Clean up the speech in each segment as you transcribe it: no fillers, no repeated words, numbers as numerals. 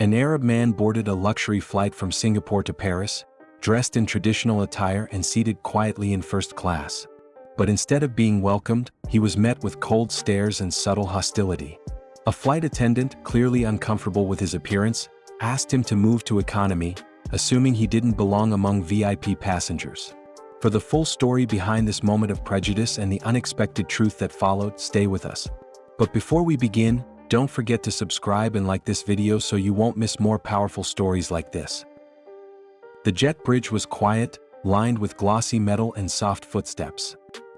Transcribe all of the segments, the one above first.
An Arab man boarded a luxury flight from Singapore to Paris, dressed in traditional attire and seated quietly in first class. But instead of being welcomed, he was met with cold stares and subtle hostility. A flight attendant, clearly uncomfortable with his appearance, asked him to move to economy, assuming he didn't belong among VIP passengers. For the full story behind this moment of prejudice and the unexpected truth that followed, stay with us. But before we begin, don't forget to subscribe and like this video so you won't miss more powerful stories like this. The jet bridge was quiet, lined with glossy metal and soft footsteps.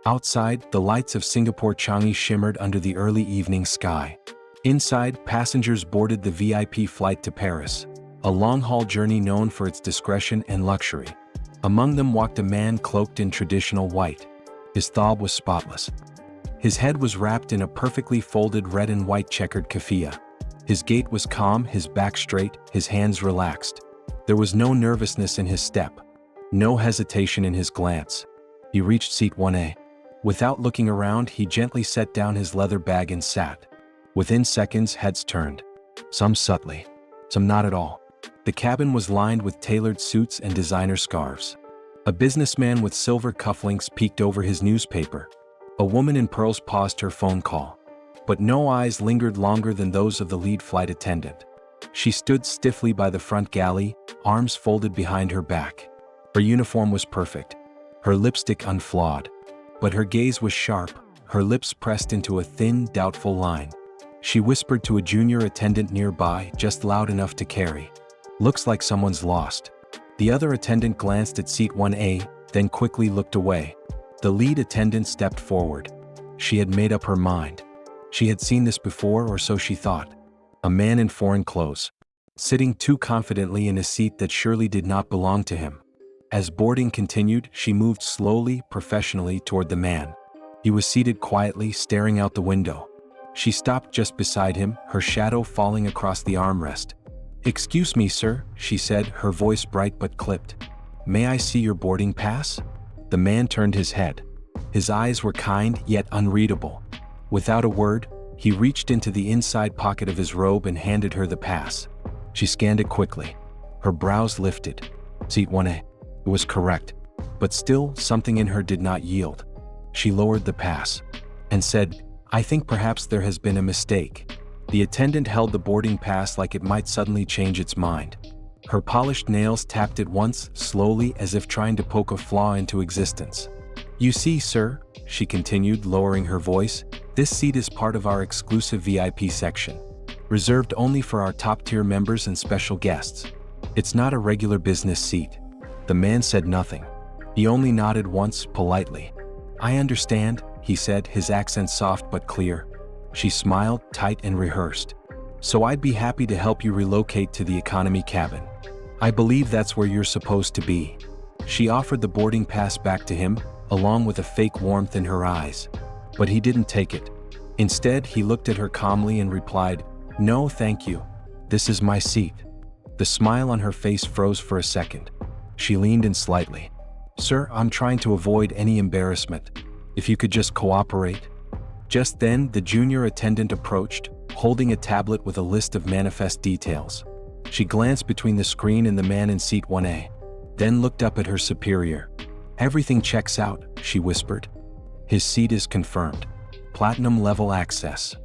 Outside, the lights of Singapore Changi shimmered under the early evening sky. Inside, passengers boarded the VIP flight to Paris, a long-haul journey known for its discretion and luxury. Among them walked a man cloaked in traditional white. His thawb was spotless. His head was wrapped in a perfectly folded red and white checkered keffiyeh. His gait was calm, his back straight, his hands relaxed. There was no nervousness in his step, no hesitation in his glance. He reached seat 1A. Without looking around, he gently set down his leather bag and sat. Within seconds, heads turned. Some subtly, some not at all. The cabin was lined with tailored suits and designer scarves. A businessman with silver cufflinks peeked over his newspaper. A woman in pearls paused her phone call. But no eyes lingered longer than those of the lead flight attendant. She stood stiffly by the front galley, arms folded behind her back. Her uniform was perfect, her lipstick unflawed. But her gaze was sharp, her lips pressed into a thin, doubtful line. She whispered to a junior attendant nearby, just loud enough to carry. "Looks like someone's lost." The other attendant glanced at seat 1A, then quickly looked away. The lead attendant stepped forward. She had made up her mind. She had seen this before, or so she thought. A man in foreign clothes, sitting too confidently in a seat that surely did not belong to him. As boarding continued, she moved slowly, professionally toward the man. He was seated quietly, staring out the window. She stopped just beside him, her shadow falling across the armrest. "Excuse me, sir," she said, her voice bright but clipped. "May I see your boarding pass?" The man turned his head. His eyes were kind, yet unreadable. Without a word, he reached into the inside pocket of his robe and handed her the pass. She scanned it quickly. Her brows lifted. Seat 1A. It was correct. But still, something in her did not yield. She lowered the pass and said, "I think perhaps there has been a mistake." The attendant held the boarding pass like it might suddenly change its mind. Her polished nails tapped it once, slowly, as if trying to poke a flaw into existence. "You see, sir," she continued, lowering her voice, "this seat is part of our exclusive VIP section, reserved only for our top-tier members and special guests. It's not a regular business seat." The man said nothing. He only nodded once, politely. "I understand," he said, his accent soft but clear. She smiled, tight and rehearsed. "So I'd be happy to help you relocate to the economy cabin. I believe that's where you're supposed to be." She offered the boarding pass back to him, along with a fake warmth in her eyes. But he didn't take it. Instead, he looked at her calmly and replied, "No, thank you. This is my seat." The smile on her face froze for a second. She leaned in slightly. "Sir, I'm trying to avoid any embarrassment. If you could just cooperate." Just then, the junior attendant approached, holding a tablet with a list of manifest details. She glanced between the screen and the man in seat 1A, then looked up at her superior. "Everything checks out," she whispered. "His seat is confirmed. Platinum level access."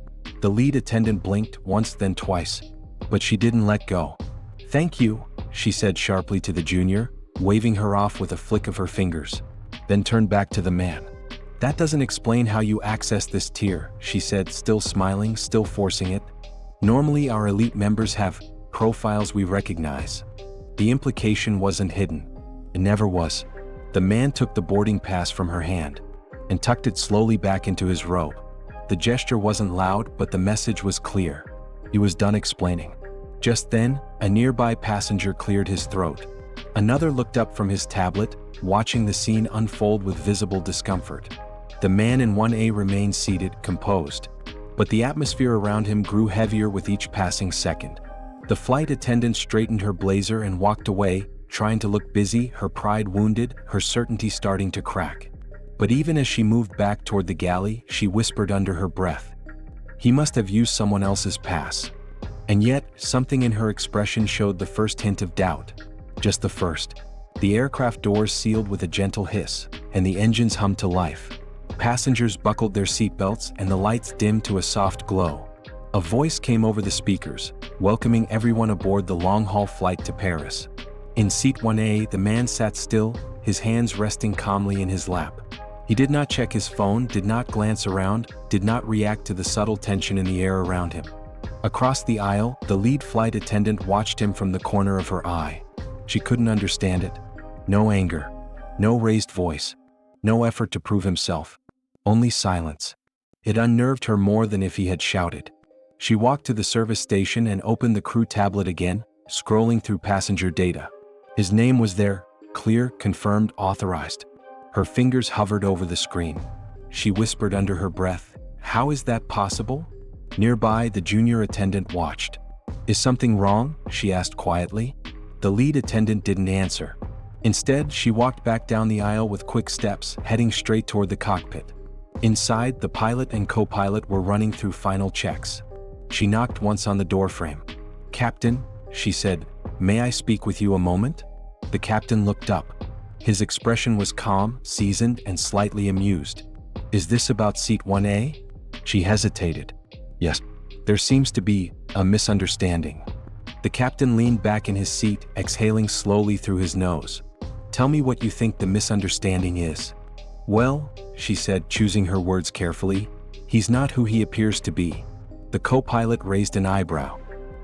The lead attendant blinked once, then twice, but she didn't let go. "Thank you," she said sharply to the junior, waving her off with a flick of her fingers, then turned back to the man. "That doesn't explain how you access this tier," she said, still smiling, still forcing it. "Normally our elite members have profiles we recognize." The implication wasn't hidden. It never was. The man took the boarding pass from her hand and tucked it slowly back into his robe. The gesture wasn't loud, but the message was clear. He was done explaining. Just then, a nearby passenger cleared his throat. Another looked up from his tablet, watching the scene unfold with visible discomfort. The man in 1A remained seated, composed, but the atmosphere around him grew heavier with each passing second. The flight attendant straightened her blazer and walked away, trying to look busy, her pride wounded, her certainty starting to crack. But even as she moved back toward the galley, she whispered under her breath, "He must have used someone else's pass." And yet, something in her expression showed the first hint of doubt. Just the first. The aircraft doors sealed with a gentle hiss, and the engines hummed to life. Passengers buckled their seatbelts and the lights dimmed to a soft glow. A voice came over the speakers, welcoming everyone aboard the long-haul flight to Paris. In seat 1A, the man sat still, his hands resting calmly in his lap. He did not check his phone, did not glance around, did not react to the subtle tension in the air around him. Across the aisle, the lead flight attendant watched him from the corner of her eye. She couldn't understand it. No anger, no raised voice, no effort to prove himself, only silence. It unnerved her more than if he had shouted. She walked to the service station and opened the crew tablet again, scrolling through passenger data. His name was there, clear, confirmed, authorized. Her fingers hovered over the screen. She whispered under her breath, "How is that possible?" Nearby, the junior attendant watched. "Is something wrong?" she asked quietly. The lead attendant didn't answer. Instead, she walked back down the aisle with quick steps, heading straight toward the cockpit. Inside, the pilot and co-pilot were running through final checks. She knocked once on the doorframe. "Captain," she said, "may I speak with you a moment?" The captain looked up. His expression was calm, seasoned, and slightly amused. "Is this about seat 1A?" She hesitated. "Yes. There seems to be a misunderstanding." The captain leaned back in his seat, exhaling slowly through his nose. "Tell me what you think the misunderstanding is." "Well," she said, choosing her words carefully, "he's not who he appears to be." The co-pilot raised an eyebrow.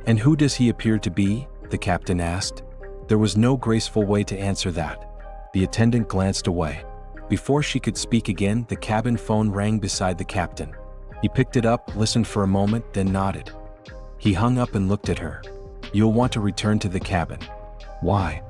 "And who does he appear to be?" the captain asked. There was no graceful way to answer that. The attendant glanced away. Before she could speak again, the cabin phone rang beside the captain. He picked it up, listened for a moment, then nodded. He hung up and looked at her. "You'll want to return to the cabin." "Why?"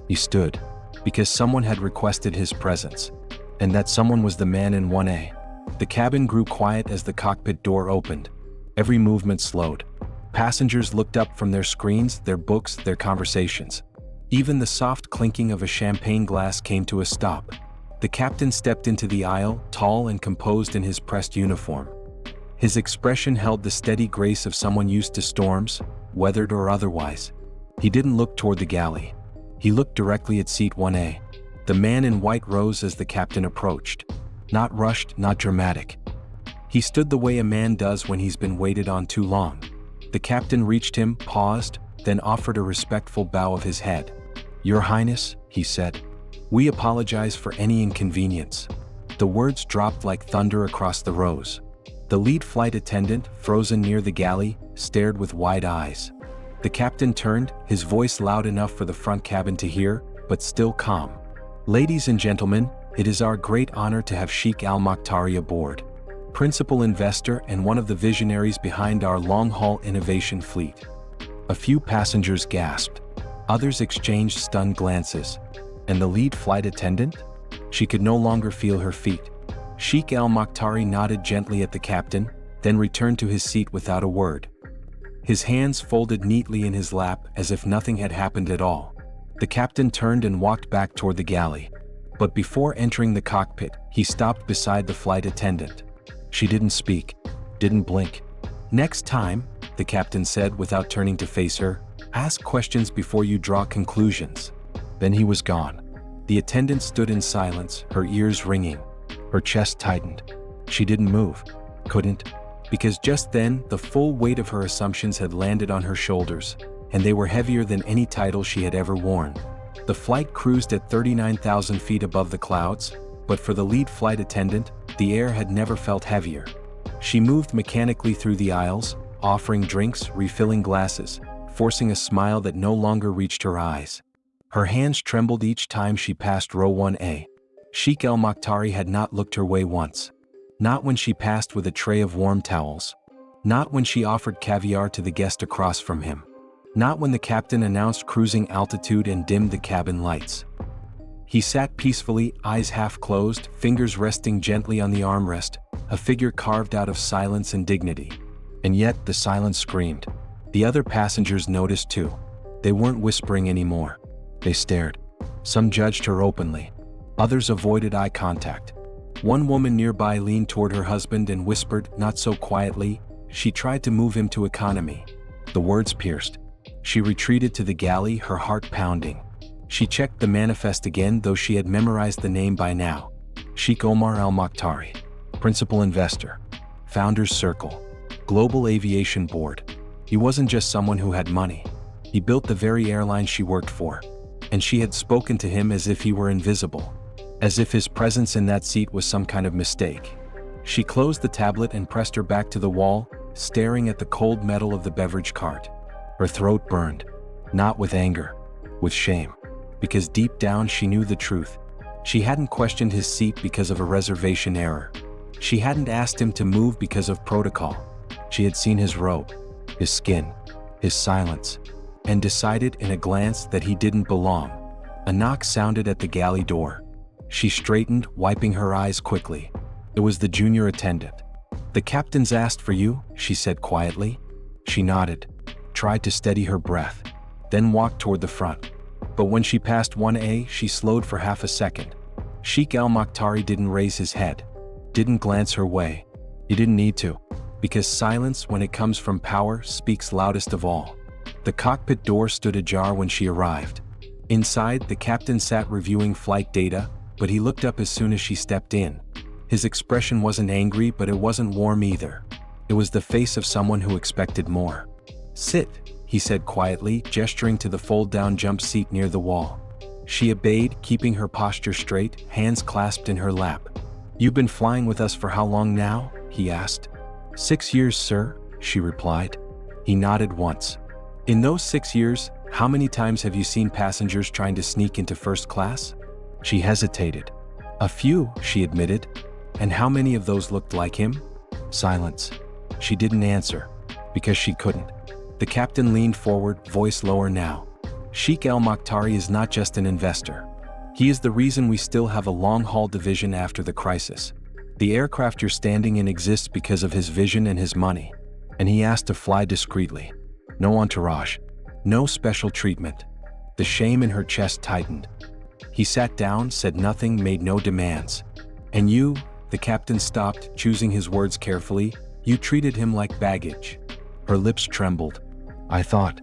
He stood. "Because someone had requested his presence. And that someone was the man in 1A. The cabin grew quiet as the cockpit door opened. Every movement slowed. Passengers looked up from their screens, their books, their conversations. Even the soft clinking of a champagne glass came to a stop. The captain stepped into the aisle, tall and composed in his pressed uniform. His expression held the steady grace of someone used to storms, weathered or otherwise. He didn't look toward the galley. He looked directly at seat 1A. The man in white rose as the captain approached. Not rushed, not dramatic. He stood the way a man does when he's been waited on too long. The captain reached him, paused, then offered a respectful bow of his head. "Your Highness," he said, "we apologize for any inconvenience." The words dropped like thunder across the rows. The lead flight attendant, frozen near the galley, stared with wide eyes. The captain turned, his voice loud enough for the front cabin to hear, but still calm. "Ladies and gentlemen, it is our great honor to have Sheikh Al-Maktouri aboard, principal investor and one of the visionaries behind our long-haul innovation fleet." A few passengers gasped. Others exchanged stunned glances. And the lead flight attendant? She could no longer feel her feet. Sheikh Al-Maktouri nodded gently at the captain, then returned to his seat without a word. His hands folded neatly in his lap as if nothing had happened at all. The captain turned and walked back toward the galley. But before entering the cockpit, he stopped beside the flight attendant. She didn't speak, didn't blink. "Next time," the captain said without turning to face her, "ask questions before you draw conclusions." Then he was gone. The attendant stood in silence, her ears ringing. Her chest tightened. She didn't move. Couldn't. Because just then, the full weight of her assumptions had landed on her shoulders, and they were heavier than any title she had ever worn. The flight cruised at 39,000 feet above the clouds, but for the lead flight attendant, the air had never felt heavier. She moved mechanically through the aisles, offering drinks, refilling glasses, forcing a smile that no longer reached her eyes. Her hands trembled each time she passed row 1A. Sheikh Al-Maktouri had not looked her way once. Not when she passed with a tray of warm towels. Not when she offered caviar to the guest across from him. Not when the captain announced cruising altitude and dimmed the cabin lights. He sat peacefully, eyes half closed, fingers resting gently on the armrest, a figure carved out of silence and dignity. And yet the silence screamed. The other passengers noticed too. They weren't whispering anymore. They stared. Some judged her openly. Others avoided eye contact. One woman nearby leaned toward her husband and whispered, not so quietly, she tried to move him to economy. The words pierced. She retreated to the galley, her heart pounding. She checked the manifest again, though she had memorized the name by now. Sheikh Omar Al-Makhtari, Principal Investor, Founders Circle, Global Aviation Board. He wasn't just someone who had money. He built the very airline she worked for. And she had spoken to him as if he were invisible. As if his presence in that seat was some kind of mistake. She closed the tablet and pressed her back to the wall, staring at the cold metal of the beverage cart. Her throat burned. Not with anger. With shame. Because deep down she knew the truth. She hadn't questioned his seat because of a reservation error. She hadn't asked him to move because of protocol. She had seen his robe, his skin, his silence, and decided in a glance that he didn't belong. A knock sounded at the galley door. She straightened, wiping her eyes quickly. It was the junior attendant. "The captain's asked for you," she said quietly. She nodded, tried to steady her breath, then walked toward the front. But when she passed 1A, she slowed for half a second. Sheikh Al-Makhtari didn't raise his head, didn't glance her way. He didn't need to, because silence, when it comes from power, speaks loudest of all. The cockpit door stood ajar when she arrived. Inside, the captain sat reviewing flight data, but he looked up as soon as she stepped in. His expression wasn't angry, but it wasn't warm either. It was the face of someone who expected more. "Sit," he said quietly, gesturing to the fold-down jump seat near the wall. She obeyed, keeping her posture straight, hands clasped in her lap. "You've been flying with us for how long now?" he asked. 6 years, sir," she replied. He nodded once. "In those 6 years, how many times have you seen passengers trying to sneak into first class?" She hesitated. "A few," she admitted. "And how many of those looked like him?" Silence. She didn't answer, because she couldn't. The captain leaned forward, voice lower now. "Sheikh Al-Makhtari is not just an investor. He is the reason we still have a long-haul division after the crisis. The aircraft you're standing in exists because of his vision and his money. And he asked to fly discreetly. No entourage. No special treatment." The shame in her chest tightened. He sat down, said nothing, made no demands. "And you," the captain stopped, choosing his words carefully, "you treated him like baggage." Her lips trembled. "I thought."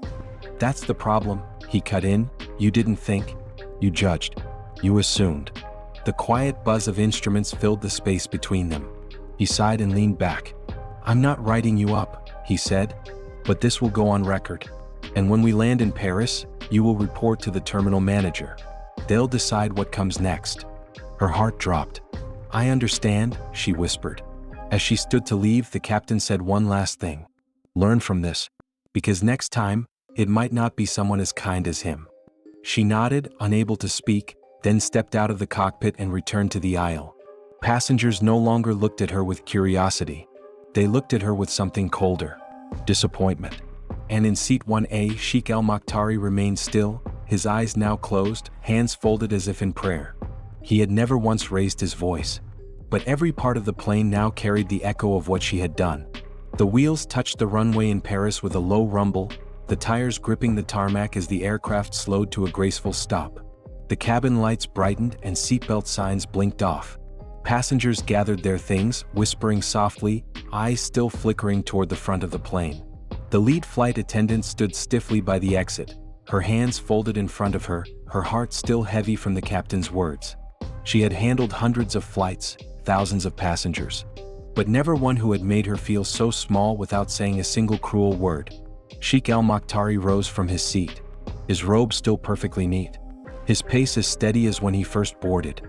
"That's the problem," he cut in. "You didn't think. You judged. You assumed." The quiet buzz of instruments filled the space between them. He sighed and leaned back. "I'm not writing you up," he said, "but this will go on record. And when we land in Paris, you will report to the terminal manager. They'll decide what comes next." Her heart dropped. "I understand," she whispered. As she stood to leave, the captain said one last thing. "Learn from this. Because next time, it might not be someone as kind as him." She nodded, unable to speak, then stepped out of the cockpit and returned to the aisle. Passengers no longer looked at her with curiosity. They looked at her with something colder. Disappointment. And in seat 1A, Sheikh Al-Makhtari remained still, his eyes now closed, hands folded as if in prayer. He had never once raised his voice. But every part of the plane now carried the echo of what she had done. The wheels touched the runway in Paris with a low rumble, the tires gripping the tarmac as the aircraft slowed to a graceful stop. The cabin lights brightened and seatbelt signs blinked off. Passengers gathered their things, whispering softly, eyes still flickering toward the front of the plane. The lead flight attendant stood stiffly by the exit, her hands folded in front of her, her heart still heavy from the captain's words. She had handled hundreds of flights, thousands of passengers, but never one who had made her feel so small without saying a single cruel word. Sheikh Al-Makhtari rose from his seat, his robe still perfectly neat, his pace as steady as when he first boarded.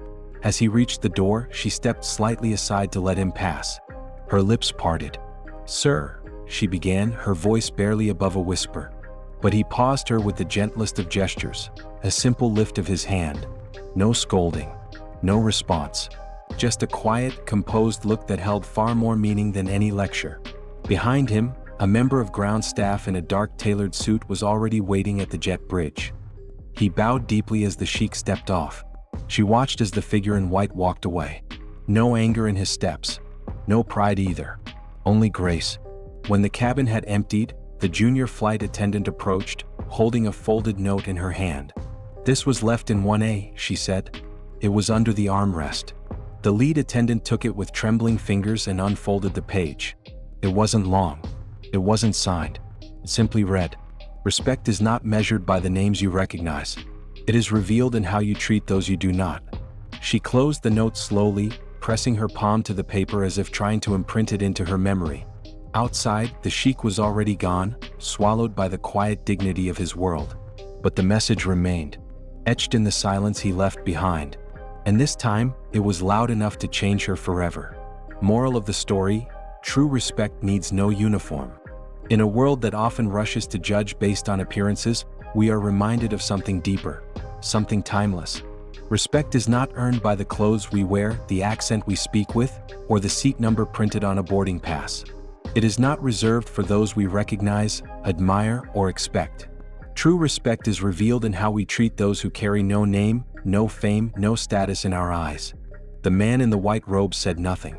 As he reached the door, she stepped slightly aside to let him pass. Her lips parted. "Sir," she began, her voice barely above a whisper. But he paused her with the gentlest of gestures, a simple lift of his hand. No scolding, no response. Just a quiet, composed look that held far more meaning than any lecture. Behind him, a member of ground staff in a dark tailored suit was already waiting at the jet bridge. He bowed deeply as the sheik stepped off. She watched as the figure in white walked away. No anger in his steps. No pride either. Only grace. When the cabin had emptied, the junior flight attendant approached, holding a folded note in her hand. "This was left in 1A, she said. It was under the armrest." The lead attendant took it with trembling fingers and unfolded the page. It wasn't long. It wasn't signed. simply read, "Respect is not measured by the names you recognize. It is revealed in how you treat those you do not." She closed the note slowly, pressing her palm to the paper as if trying to imprint it into her memory. Outside, the sheik was already gone, swallowed by the quiet dignity of his world. But the message remained, etched in the silence he left behind. And this time, it was loud enough to change her forever. Moral of the story: true respect needs no uniform. In a world that often rushes to judge based on appearances, we are reminded of something deeper, something timeless. Respect is not earned by the clothes we wear, the accent we speak with, or the seat number printed on a boarding pass. It is not reserved for those we recognize, admire, or expect. True respect is revealed in how we treat those who carry no name, no fame, no status in our eyes. The man in the white robe said nothing.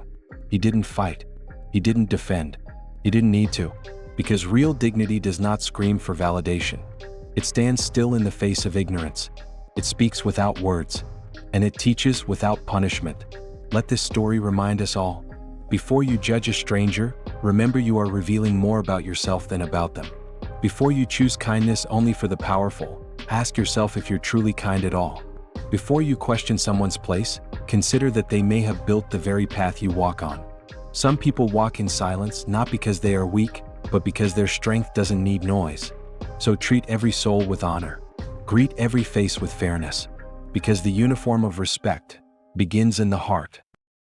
He didn't fight. He didn't defend. He didn't need to. Because real dignity does not scream for validation. It stands still in the face of ignorance. It speaks without words. And it teaches without punishment. Let this story remind us all. Before you judge a stranger, remember you are revealing more about yourself than about them. Before you choose kindness only for the powerful, ask yourself if you're truly kind at all. Before you question someone's place, consider that they may have built the very path you walk on. Some people walk in silence not because they are weak, but because their strength doesn't need noise. So treat every soul with honor. Greet every face with fairness. Because the uniform of respect begins in the heart.